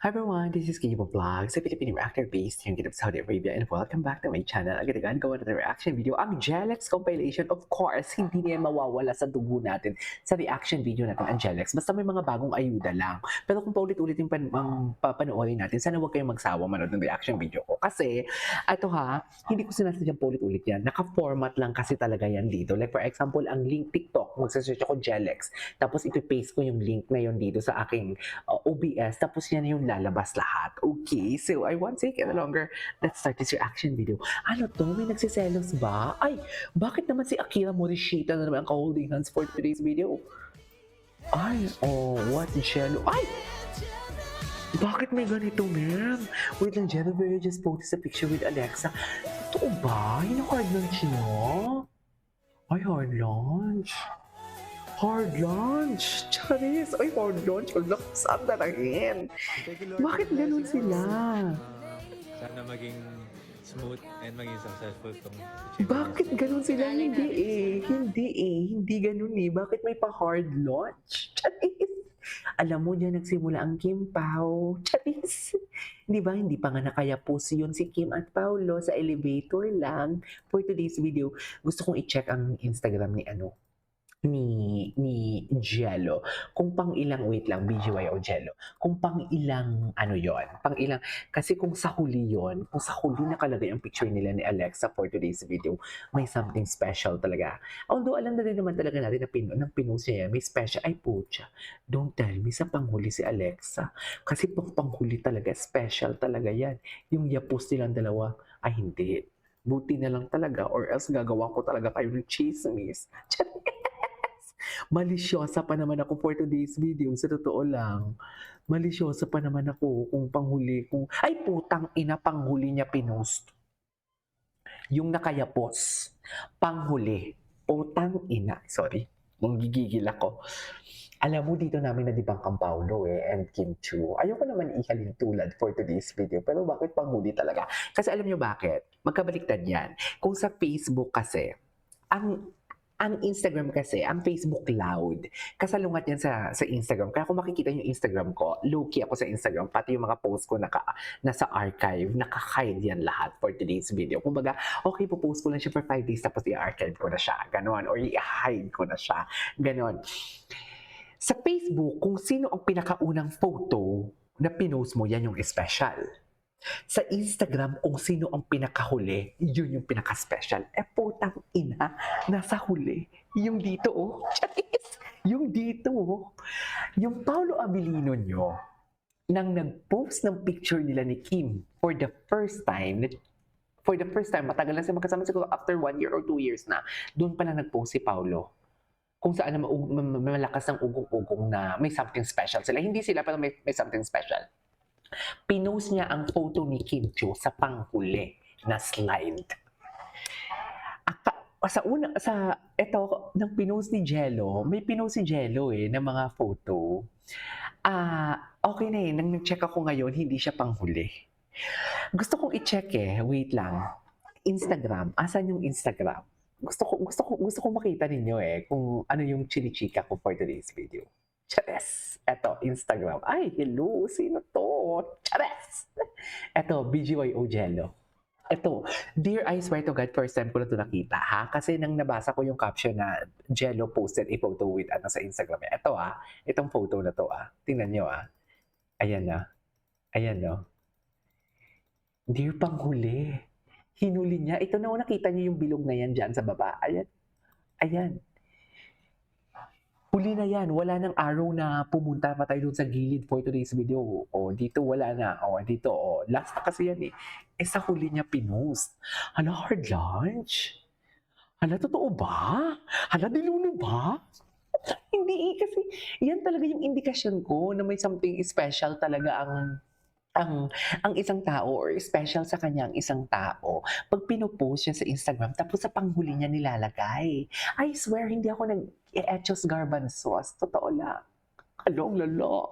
Hi everyone, this is Kibo Vlog, sa Filipino reactor based here in Saudi Arabia, and welcome back to my channel. Agad-agad gawa natin reaction video. Ang Jelex compilation, of course, hindi niya mawawala sa dugo natin sa reaction video natin ang Jelex. Basta may mga bagong ayuda lang. Pero kung paulit-ulit yung papanoorin natin, sana huwag kayong magsawa manood ng reaction video ko. Kasi, ito ha, hindi ko sinasadyang paulit-ulit yan. Naka-format lang kasi talaga yan dito. Like for example, ang link TikTok, magsasearch ako Jelex. Tapos ipipaste ko yung link na yun dito sa aking OBS. Tapos yan yung lalabas lahat. Okay, so I won't take any longer. Let's start this reaction video. Ano to? May nagsiselos ba? Ay, bakit naman si Akira Morishita na naman ang holding hands for today's video? Ay, oh, what jello? Ay! Bakit may ganito, ma'am? Wait lang, Jennifer just posted a picture with Alexa. Totoo ba? Yung hard lunch niyo? Ay, hard lunch. Hard lunch! Charis! Ay, hard lunch! Wala ko saan darahin. Bakit ganun sila? Sana maging smooth and maging successful tong achievement. Bakit ganun sila? Hindi eh. Hindi ganun eh. Bakit may pa-hard lunch? Charis! Alam mo, dyan nagsimula ang Kim Pao. Charis! Di ba, hindi pa nga nakayapos yun si Kim at Paulo sa elevator lang. For today's video, gusto kong i-check ang Instagram ni Jello. Kung pang ilang, wait lang, BGY o Jello. Kung pang ilang, pang ilang, kasi kung sa huli yon, kung sa huli nakalagay ang picture nila ni Alexa for today's video, may something special talaga. Although alam na rin naman talaga natin na ng pinost niya yan, may special, ay pucha, don't tell me sa panghuli si Alexa. Kasi pang panghuli talaga, special talaga yan. Yung yapos nilang dalawa, ay hindi. Buti na lang talaga, or else gagawa ko talaga kayo ng chismis. Malisyosa pa naman ako for today's video, sa totoo lang. Malisyosa pa naman ako kung panghuli, ay putang ina, panghuli niya pinost. Yung nakayapos, panghuli, putang ina, sorry, manggigigil ako. Alam mo, dito namin nadibang kang Paulo and Kim Chu. Ayoko naman ihalin tulad for today's video, pero bakit panghuli talaga? Kasi alam niyo bakit? Magkabaliktad yan. Kung sa Facebook kasi, ang Instagram kasi, ang Facebook loud. Kasalungat yan sa Instagram. Kaya kung makikita yung Instagram ko, low-key ako sa Instagram, pati yung mga post ko nasa archive, naka-hide yan lahat for today's video. Kumbaga, okay, post ko lang siya for 5 days, tapos i-archive ko na siya. Ganon. Or i-hide ko na siya. Ganon. Sa Facebook, kung sino ang pinakaunang photo na pinost mo, yan yung special. Sa Instagram, kung sino ang pinakahuli, yun yung pinaka-special. Putang ina, nasa huli. Yung dito, oh. Charis! Yung dito, oh. Yung Paulo Abilino nyo, nang nag-post ng picture nila ni Kim for the first time, matagal na sila magkasama, siguro after 1 year or 2 years na, doon pala nag-post si Paulo. Kung saan na malakas ng ugong-ugong na may something special sila. Hindi sila, pero may something special. Pinost niya ang photo ni Kim Chu sa panghuli na slide. Ito, nang pinost ni Jello, may pinost si Jello ng mga photo. Okay na nang nag-check ako ngayon, hindi siya panghuli. Gusto kong i-check wait lang. Instagram, asan yung Instagram? Gusto ko makita ninyo kung ano yung chinichika ko for today's video. Chares! Eto, Instagram. Ay, hello! Sino to? Chares! Eto, BGYO Jello. Eto, dear, I swear to God, first time ko na ito nakita, ha? Kasi nang nabasa ko yung caption na Jello posted a photo with sa Instagram. Eto, itong photo na to, Tingnan nyo, Ayan na. Ayan, no? Dear, panghuli. Hinuli niya. Ito na, nakita niyo yung bilog na yan dyan sa baba. Ayan. Ayan. Huli na yan, wala nang araw na pumunta pa tayo doon sa gilid for today's video. Dito wala na. Dito, last na kasi yan sa huli niya pinost. Hala, hard lunch? Hala, totoo ba? Hala, diluno ba? Hindi kasi yan talaga yung indikasyon ko na may something special talaga ang isang tao or special sa kanya ang isang tao pag pinopost siya sa Instagram tapos sa panghuli niya nilalagay. I swear, hindi ako nag-etchos garbanzos. Totoo lang. Hala, ang lala.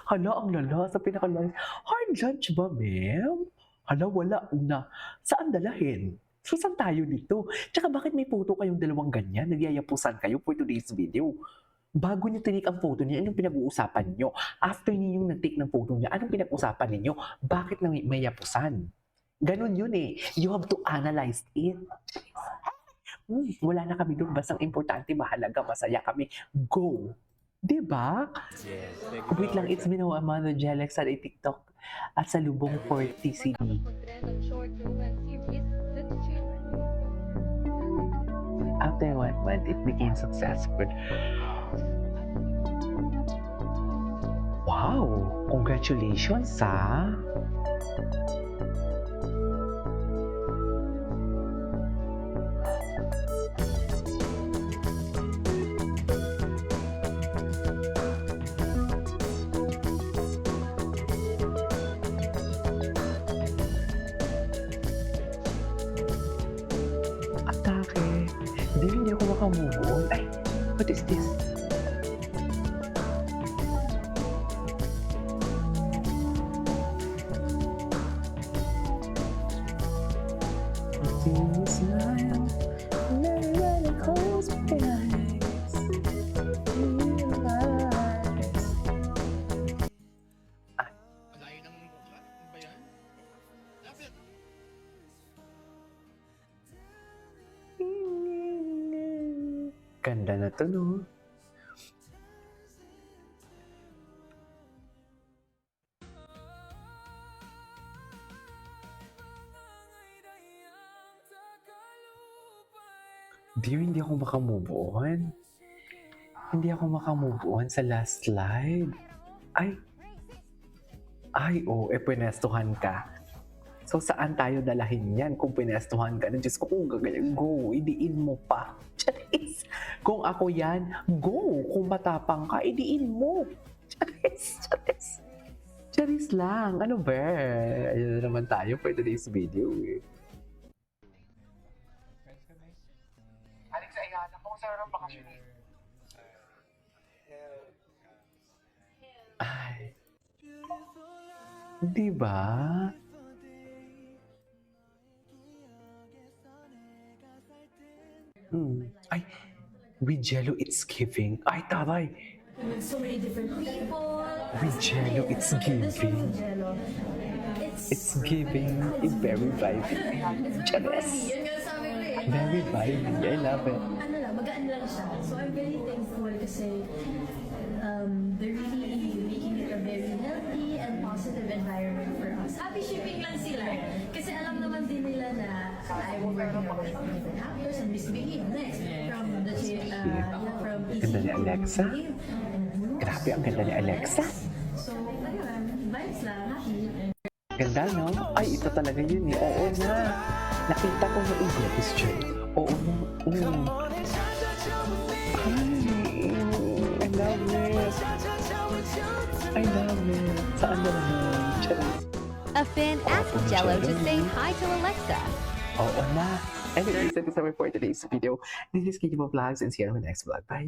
Hala, ang lala. Sa pinaka-lunch. Hard lunch ba, ma'am? Hala, wala na. Saan dalahin? So, saan tayo dito? Tsaka bakit may photo kayong dalawang ganyan? Nagyayapusan kayo for today's video? Bago niyo tinik ang photo niya, anong pinag-uusapan niyo? After niyo yung nag-take ng photo niya, anong pinag-usapan ninyo? Bakit na may yapusan? Ganon yun eh. You have to analyze it. Wala na kami doon. Basta importante, mahalaga, masaya kami. Go! Diba? Yes. Thank Wait lang, it's been a month of Jelex sa TikTok at sa Lubong 40 CD. After 1 month, it became successful. Wow! Congratulations, ha? Atake. Hindi ako makamove on. Ay, what is this? Smile, never close my eyes, realize. Malayo ng mukha? Ano ba yan? Lapit! Ganda na to, no? Dear, hindi ako makamove on. Hindi ako makamove on sa last slide. Ay, pwenestuhan ka. So, saan tayo dalahin yan kung pwenestuhan ka? Diyos ko, kung gaganyan, go, idiin mo pa. Charis. Kung ako yan, go. Kung matapang ka, idiin mo. Charis. Charis lang. Ano ba? Ayun na naman tayo for today's video eh. Alex, ayan. Ako sa ng bakasyon eh. Ay. Di ba? Ay, with Jello, it's giving. Ay, taray. With so many different people. With Jello, it's This one giving. with Jello. It's giving. It's very vibey. Charis. Yun nga sabi ko eh. Very vibey. I love it. Ano lang, magaan lang siya. So I'm very thankful kasi they're really making it a very healthy and positive environment for us. Happy shipping lang sila. Kasi alam naman din nila na I'm working with different actors and Miss Behave next. From the from Ganda ni Alexa. Grabe, ang ganda ni Alexa. So, ayun, vibes lang, happy. Ganda, no? Ay, ito talaga yun eh. Oo na. Nakita ko na i-question. Oo na. Ay, I love it. I love it. Saan na naman? Charis. A fan asked Jello to say hi to Alexa. Oo na. Anyways, that is our for today's video. This is Kiki Vlogs and see you on the next vlog. Bye.